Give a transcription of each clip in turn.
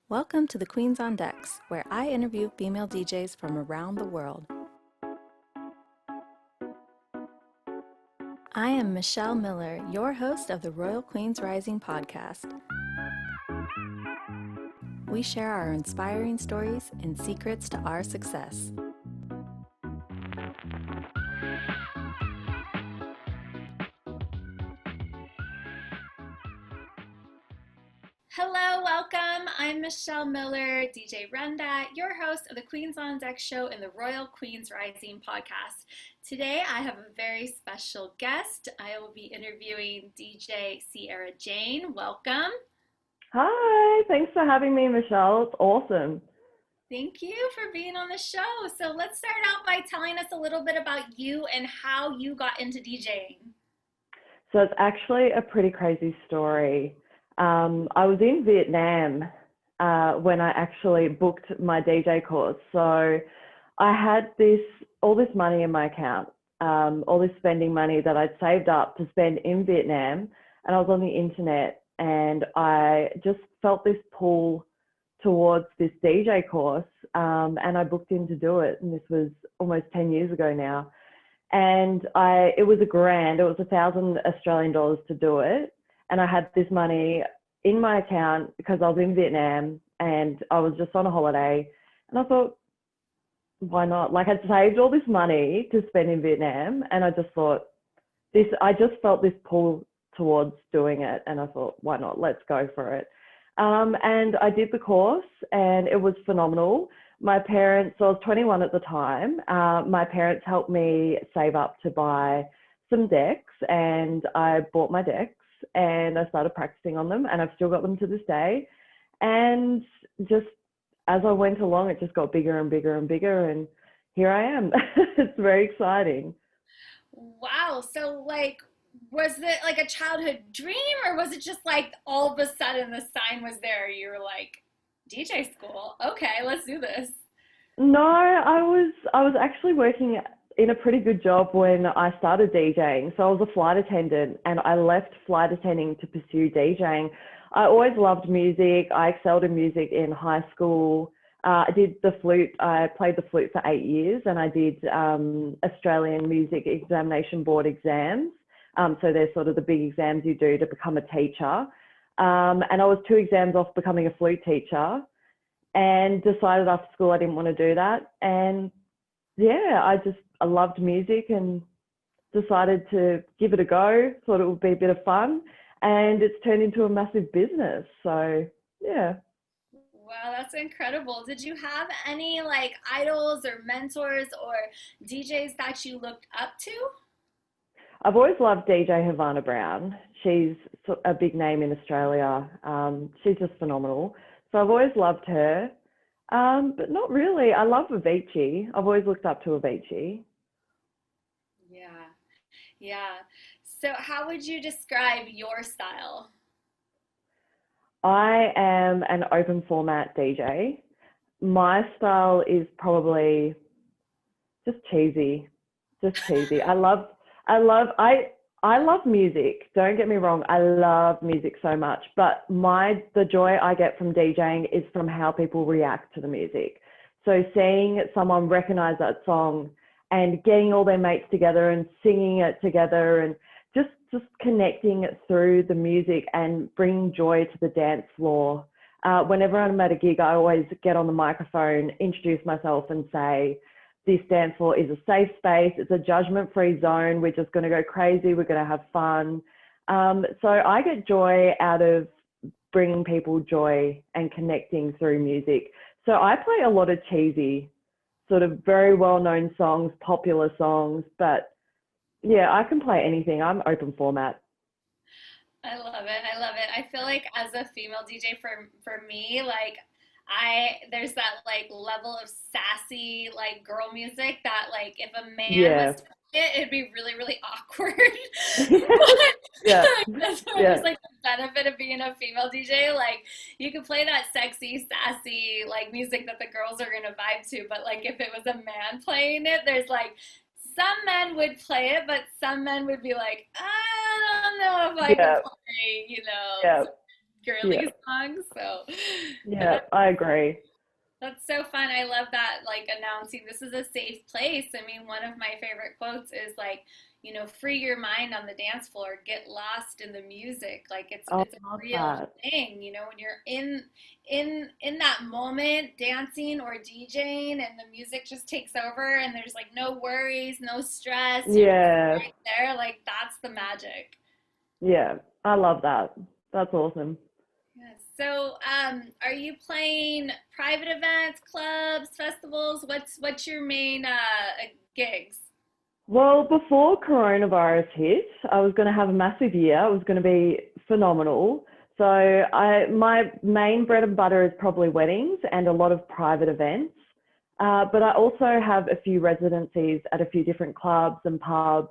Welcome to the Queens on Decks, where I interview female DJs from around the world. I am Michelle Miller, your host of the Royal Queens Rising podcast. We share our inspiring stories and secrets to our success. Hello, welcome. I'm Michelle Miller, DJ RunDat, your host of the Queens on Deck show and the Royal Queens Rising podcast. Today, I have a very special guest. I will be interviewing DJ Sierra Djing. Welcome. Hi, thanks for having me, Michelle. It's awesome. Thank you for being on the show. So let's start out by telling us a little bit about you and how you got into DJing. So it's actually a pretty crazy story. I was in Vietnam when I actually booked my DJ course. So I had all this money in my account, all this spending money that I'd saved up to spend in Vietnam, and I was on the internet and I just felt this pull towards this DJ course, and I booked in to do it. And this was almost 10 years ago now. And it was $1,000 Australian dollars to do it. And I had this money in my account because I was in Vietnam and I was just on a holiday. And I thought, why not? Like, I'd saved all this money to spend in Vietnam. And I just thought I just felt this pull towards doing it. And I thought, why not? Let's go for it. And I did the course and it was phenomenal. My parents, so I was 21 at the time, my parents helped me save up to buy some decks, and I bought my decks and I started practicing on them, and I've still got them to this day. And just as I went along, it just got bigger and bigger and bigger, and here I am. It's very exciting. Wow. So was it like a childhood dream, or was it just like all of a sudden the sign was there? You were like, DJ school. Okay, let's do this. No, I was actually working in a pretty good job when I started DJing. So I was a flight attendant and I left flight attending to pursue DJing. I always loved music. I excelled in music in high school. I did the flute. I played the flute for 8 years, and I did Australian Music Examination Board exams. So they're sort of the big exams you do to become a teacher. And I was 2 exams off becoming a flute teacher, and decided after school I didn't want to do that. And yeah, I loved music and decided to give it a go. Thought it would be a bit of fun, and it's turned into a massive business. So yeah. Wow, that's incredible. Did you have any idols or mentors or DJs that you looked up to? I've always loved DJ Havana Brown. She's a big name in Australia. She's just phenomenal. So I've always loved her, but not really. I love Avicii. I've always looked up to Avicii. Yeah, yeah. So how would you describe your style? I am an open format DJ. My style is probably just cheesy, I love music. Don't get me wrong. I love music so much, but the joy I get from DJing is from how people react to the music. So seeing someone recognize that song and getting all their mates together and singing it together, and just connecting through the music and bringing joy to the dance floor. Whenever I'm at a gig, I always get on the microphone, introduce myself and say, this dance floor is a safe space. It's a judgment-free zone. We're just going to go crazy. We're going to have fun. So I get joy out of bringing people joy and connecting through music. So I play a lot of cheesy, sort of very well-known songs, popular songs, but yeah, I can play anything. I'm open format. I love it. I love it. I feel like as a female DJ, for me, there's that level of sassy girl music that if a man Yeah. was to play it, it'd be really, really awkward. Yeah. That's why Yeah. there's the benefit of being a female DJ. You could play that sexy, sassy music that the girls are gonna vibe to, but if it was a man playing it, there's some men would play it, but some men would be like, I don't know if I Yeah. can play, Yeah. Yeah. girly songs. So, but Yeah, I agree. that's so fun. I love that, like announcing this is a safe place. I mean, one of my favorite quotes is like, free your mind on the dance floor, get lost in the music. Like Oh, it's a I love real that. thing, when you're in that moment dancing or DJing and the music just takes over and there's like no worries, no stress. You're just Yeah, right there. Like that's the magic. yeah, I love that. That's awesome. Yes. So, are you playing private events, clubs, festivals? What's your main gigs? Well, before coronavirus hit, I was going to have a massive year. It was going to be phenomenal. So my main bread and butter is probably weddings and a lot of private events. But I also have a few residencies at a few different clubs and pubs.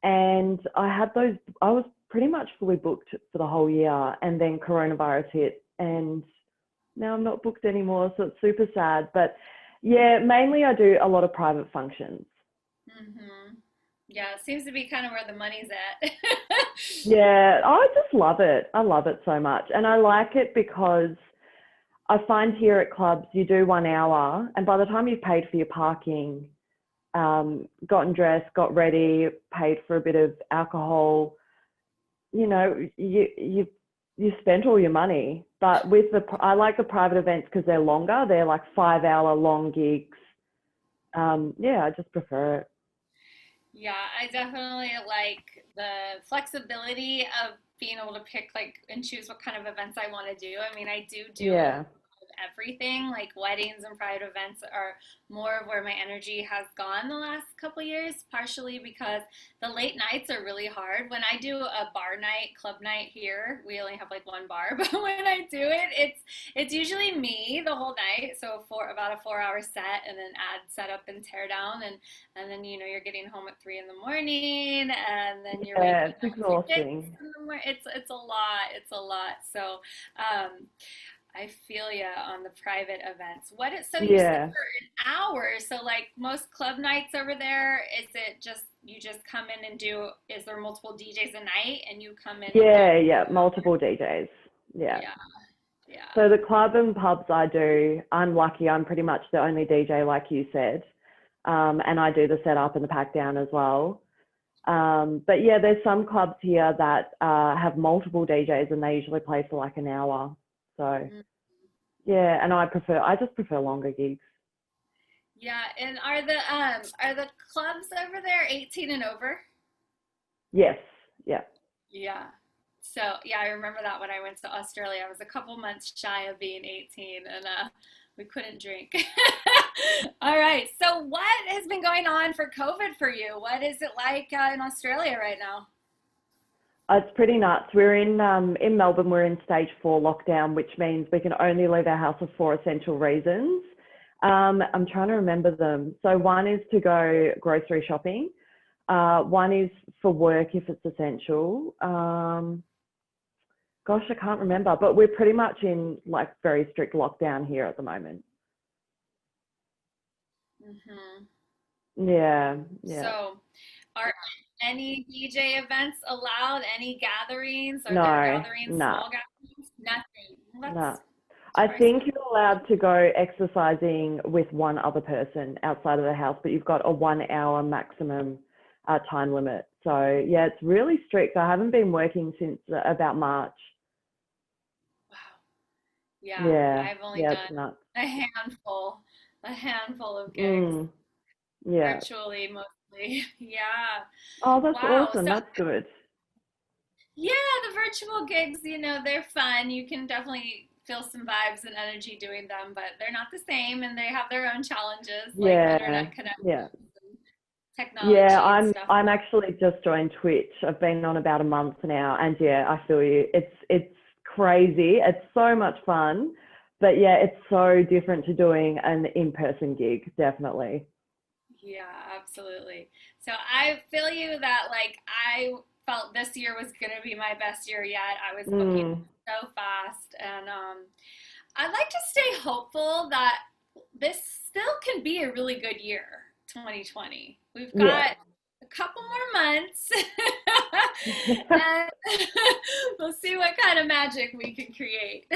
And I was pretty much fully booked for the whole year. And then coronavirus hit and now I'm not booked anymore. So it's super sad. But yeah, mainly I do a lot of private functions. Mm-hmm. Yeah, it seems to be kind of where the money's at. Yeah, I just love it. I love it so much. And I like it because I find here at clubs, you do 1 hour, and by the time you've paid for your parking, gotten dressed, got ready, paid for a bit of alcohol, you spent all your money. But I like the private events because they're longer. They're like 5 hour long gigs. Yeah, I just prefer it. Yeah, I definitely like the flexibility of being able to pick like and choose what kind of events I want to do. I mean, I do a Yeah. of everything. Like weddings and private events are more of where my energy has gone the last couple years, partially because the late nights are really hard. When I do a bar night, club night here, we only have like one bar, but when I do it, it's usually me the whole night. So for about a 4 hour set and then add setup and tear down and then you're getting home at 3 in the morning and then you're Yeah, waking it's up for 6 exhausting. in the morning. It's a lot. It's a lot. So I feel you on the private events. So you said Yeah. for an hour. So like most club nights over there, is it just you just come in and do? Is there multiple DJs a night and you come in and do? Yeah, yeah, multiple DJs. Yeah. Yeah, yeah. So the club and pubs I do, I'm lucky. I'm pretty much the only DJ, like you said, and I do the setup and the pack down as well. But yeah, there's some clubs here that have multiple DJs, and they usually play for like an hour. So Mm. yeah, and I just prefer longer gigs. Yeah, and are the clubs over there 18 and over? Yes, yeah. Yeah. So yeah, I remember that when I went to Australia. I was a couple months shy of being 18 and we couldn't drink. All right. So what has been going on for COVID for you? What is it like in Australia right now? It's pretty nuts. We're in Melbourne. We're in stage 4 lockdown, which means we can only leave our house for 4 essential reasons. I'm trying to remember them. So one is to go grocery shopping. One is for work if it's essential. Gosh, I can't remember, but we're pretty much in like very strict lockdown here at the moment. Hmm. Yeah, yeah. So are any DJ events allowed? Any gatherings? Are there No, gatherings, nah, small gatherings? Nothing. Well, nah. that's I surprising. think you're allowed to go exercising with one other person outside of the house, but you've got a 1 hour maximum time limit. So yeah, it's really strict. I haven't been working since about March. Wow. Yeah, Yeah, I've only yeah, done it's nuts. a handful of gigs Mm, yeah. virtually mostly. Yeah. Oh, that's Wow. awesome. So That's good. yeah, the virtual gigs, they're fun. You can definitely feel some vibes and energy doing them, but they're not the same and they have their own challenges like Yeah, internet connections yeah. and Yeah, technology and I'm stuff. I'm actually just joined Twitch. I've been on about a month now, and yeah, I feel you. It's crazy. It's so much fun, but yeah, it's so different to doing an in-person gig, definitely. Yeah, absolutely. So I feel you that like I felt this year was gonna be my best year yet. I was booking Mm, so fast, and I'd like to stay hopeful that this still can be a really good year, 2020. We've yeah, got a couple more months. And we'll see what kind of magic we can create.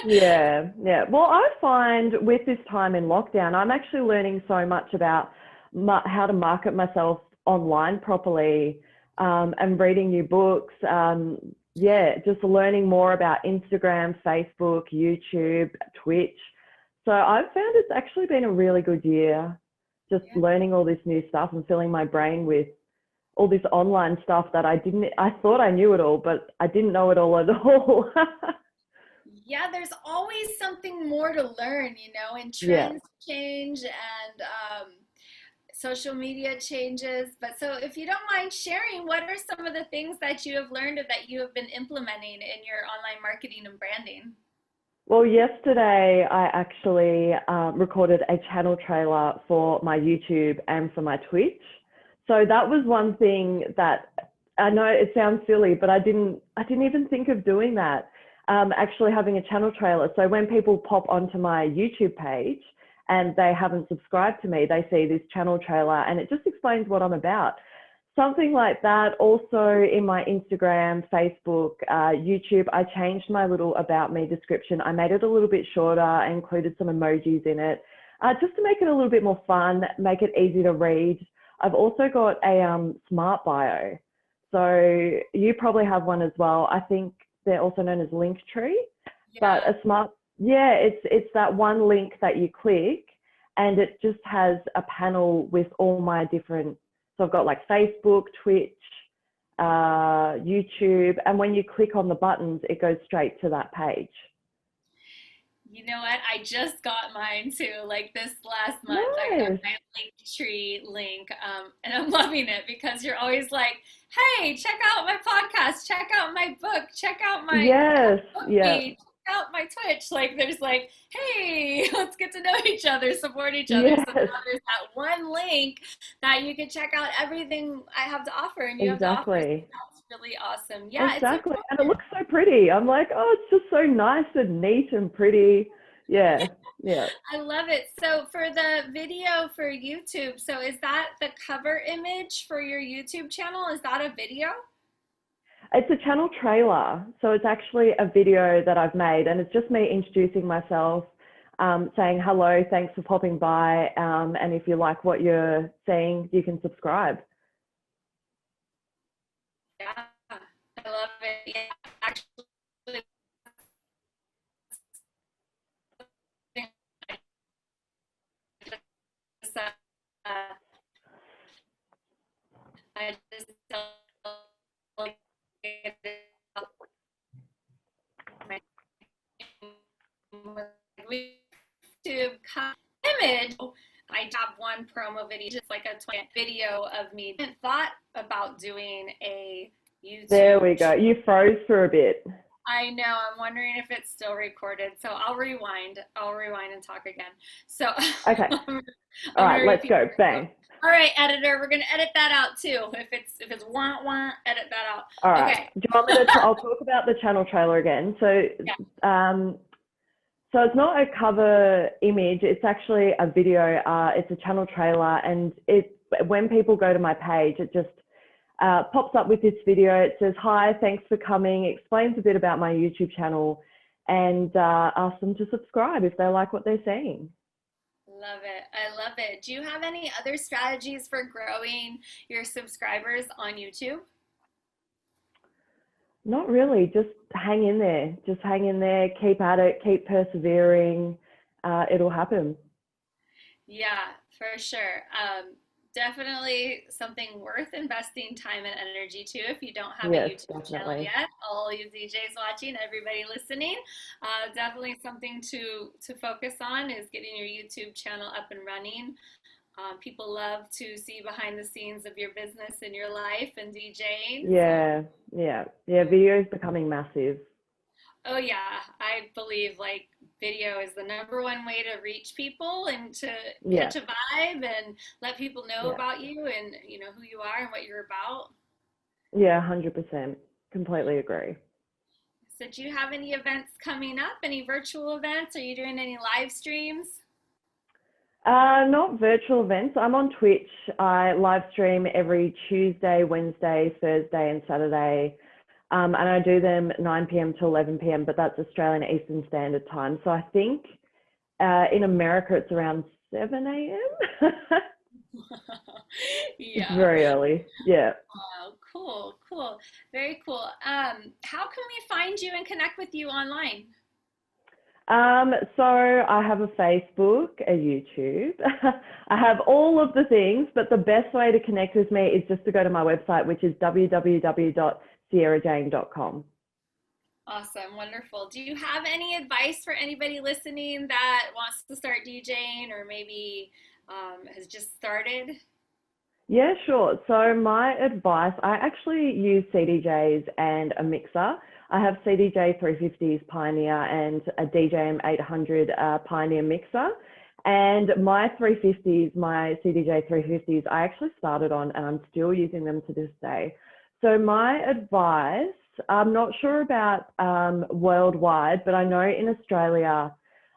Yeah, yeah. Well, I find with this time in lockdown, I'm actually learning so much about how to market myself online properly, and reading new books. Yeah, just learning more about Instagram, Facebook, YouTube, Twitch. So I've found it's actually been a really good year, just Yeah. learning all this new stuff and filling my brain with all this online stuff that I thought I knew it all, but I didn't know it all at all. Yeah, there's always something more to learn, and Yeah. trends change and social media changes. But so, if you don't mind sharing, what are some of the things that you have learned or that you have been implementing in your online marketing and branding? Well, yesterday I actually recorded a channel trailer for my YouTube and for my Twitch. So that was one thing that I know it sounds silly, but I didn't even think of doing that. Actually having a channel trailer. So when people pop onto my YouTube page and they haven't subscribed to me, they see this channel trailer and it just explains what I'm about. Something like that. Also in my Instagram, Facebook, YouTube, I changed my little about me description. I made it a little bit shorter. I included some emojis in it, just to make it a little bit more fun, make it easy to read. I've also got a smart bio. So you probably have one as well. I think they're also known as Linktree, but Yeah. a smart, yeah, it's that one link that you click and it just has a panel with all my different, so I've got like Facebook, Twitch, YouTube, and when you click on the buttons, it goes straight to that page. You know what? I just got mine too. Like this last month, I got Nice. my Linktree link, and I'm loving it because you're always like, "Hey, check out my podcast, check out my book, check out my Yes. book Yeah. page, check out my Twitch." Like, there's like, "Hey, let's get to know each other, support each other." So Yes. now there's that one link that you can check out everything I have to offer, and you have to offer. So Exactly. that's really awesome. Yeah, it's Exactly. And it important. looks so pretty. I'm like, oh, it's just so nice and neat and pretty. Yeah. Yeah. I love it. So for the video for YouTube, so is that the cover image for your YouTube channel? Is that a video? It's a channel trailer. So it's actually a video that I've made and it's just me introducing myself, saying hello, thanks for popping by. And if you like what you're seeing, you can subscribe. Yeah, I love it. Yeah, actually, I just like YouTube image. I have one promo video, just like a 20 video of me. I hadn't thought about doing a There YouTube. we go. You froze for a bit. I know. I'm wondering if it's still recorded. So I'll rewind. I'll rewind and talk again. So Okay. I'm All gonna right, let's repeat go. myself. Bang. All right, editor, we're gonna edit that out too. If it's wah wah, edit that out. All right. Okay. Do you want me to? I'll talk about the channel trailer again. So, Yeah. so it's not a cover image. It's actually a video. It's a channel trailer, and when people go to my page, it just pops up with this video. It says, "Hi, thanks for coming." It explains a bit about my YouTube channel, and asks them to subscribe if they like what they're seeing. Love it. I love it. Do you have any other strategies for growing your subscribers on YouTube? Not really. Just hang in there. Just hang in there. Keep at it. Keep persevering. It'll happen. Yeah, for sure. Definitely something worth investing time and energy to if you don't have a Yes, YouTube channel definitely. yet. All you DJs watching, everybody listening, definitely something to focus on is getting your YouTube channel up and running. People love to see behind the scenes of your business and your life and DJing. So, Yeah, yeah, yeah. Video is becoming massive. oh yeah, I believe like video is the number one way to reach people and to Yeah, catch a vibe and let people know yeah, about you and who you are and what you're about. yeah. 100%. Completely agree. So do you have any events coming up? Any virtual events? Are you doing any live streams? Not virtual events. I'm on Twitch. I live stream every Tuesday, Wednesday, Thursday, and Saturday. And I do them 9 p.m. to 11 p.m., but that's Australian Eastern Standard Time. So I think in America it's around 7 a.m. It's Yeah. very early. Yeah. Wow, cool, cool. Very cool. How can we find you and connect with you online? So I have a Facebook, a YouTube. I have all of the things, but the best way to connect with me is just to go to my website, which is www.sierrajane.com. Awesome, wonderful. Do you have any advice for anybody listening that wants to start DJing or maybe has just started? Yeah, sure. So my advice, I actually use CDJs and a mixer. I have CDJ 350s Pioneer and a DJM 800 Pioneer mixer. And my 350s, my CDJ 350s, I actually started on and I'm still using them to this day. So my advice, I'm not sure about worldwide, but I know in Australia,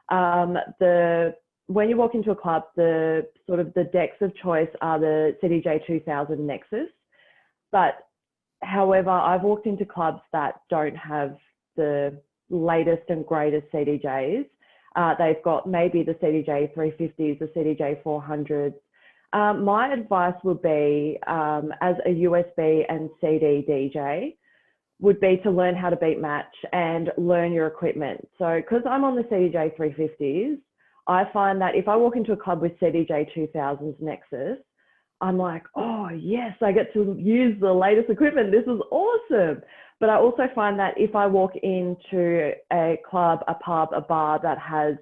the when you walk into a club, the sort of the decks of choice are the CDJ 2000 Nexus. But however, I've walked into clubs that don't have the latest and greatest CDJs. They've got maybe the CDJ 350s, the CDJ 400s. My advice would be, as a USB and CD DJ, would be to learn how to beat match and learn your equipment. So, because I'm on the CDJ 350s, I find that if I walk into a club with CDJ 2000's Nexus, I'm like, oh yes, I get to use the latest equipment. This is awesome. But I also find that if I walk into a club, a pub, a bar that has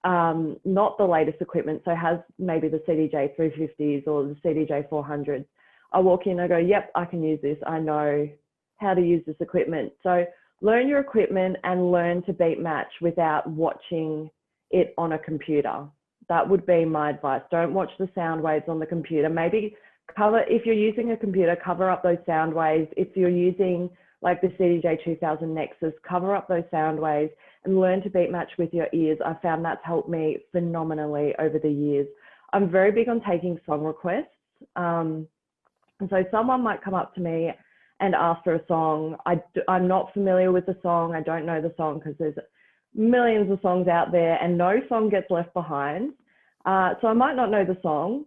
not the latest equipment, so has maybe the CDJ 350s or the CDJ 400s, I walk in, I go, yep, I can use this. I know how to use this equipment. So learn your equipment and learn to beat match without watching it on a computer. That would be my advice. Don't watch the sound waves on the computer. Maybe if you're using a computer, cover up those sound waves. If you're using like the CDJ 2000 Nexus, cover up those sound waves and learn to beat match with your ears. I found that's helped me phenomenally over the years. I'm very big on taking song requests. And so someone might come up to me and ask for a song. I'm not familiar with the song. I don't know the song because there's millions of songs out there and no song gets left behind. So I might not know the song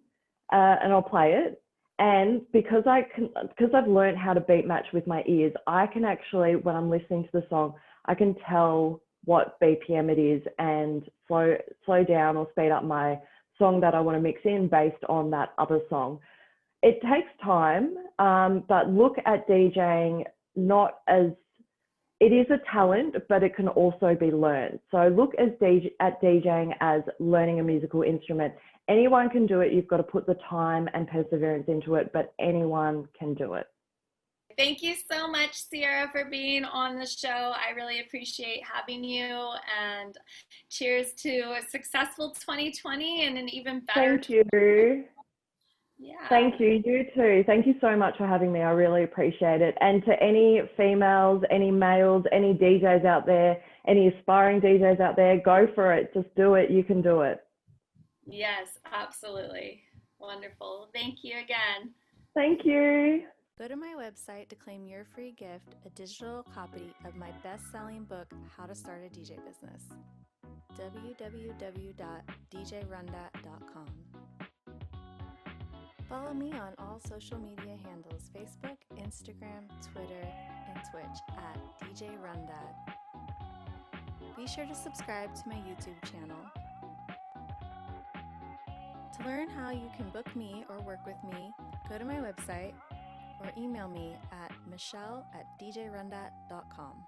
and I'll play it. And because I've learned how to beat match with my ears, I can actually, when I'm listening to the song, I can tell what BPM it is and slow down or speed up my song that I want to mix in based on that other song. It takes time, but look at DJing not as, it is a talent, but it can also be learned. So look at DJing as learning a musical instrument. Anyone can do it. You've got to put the time and perseverance into it, but anyone can do it. Thank you so much, Sierra, for being on the show. I really appreciate having you, and cheers to a successful 2020 and an even better. Thank you. Yeah. Thank you. You too. Thank you so much for having me. I really appreciate it. And to any females, any males, any DJs out there, any aspiring DJs out there, go for it. Just do it. You can do it. Yes, absolutely. Wonderful. Thank you again. Thank you. Go to my website to claim your free gift, a digital copy of my best-selling book, How to Start a DJ Business. www.djrundat.com. Follow me on all social media handles, Facebook, Instagram, Twitter, and Twitch at DJ RunDat. Be sure to subscribe to my YouTube channel. To learn how you can book me or work with me, go to my website or email me at michelle@djrundat.com.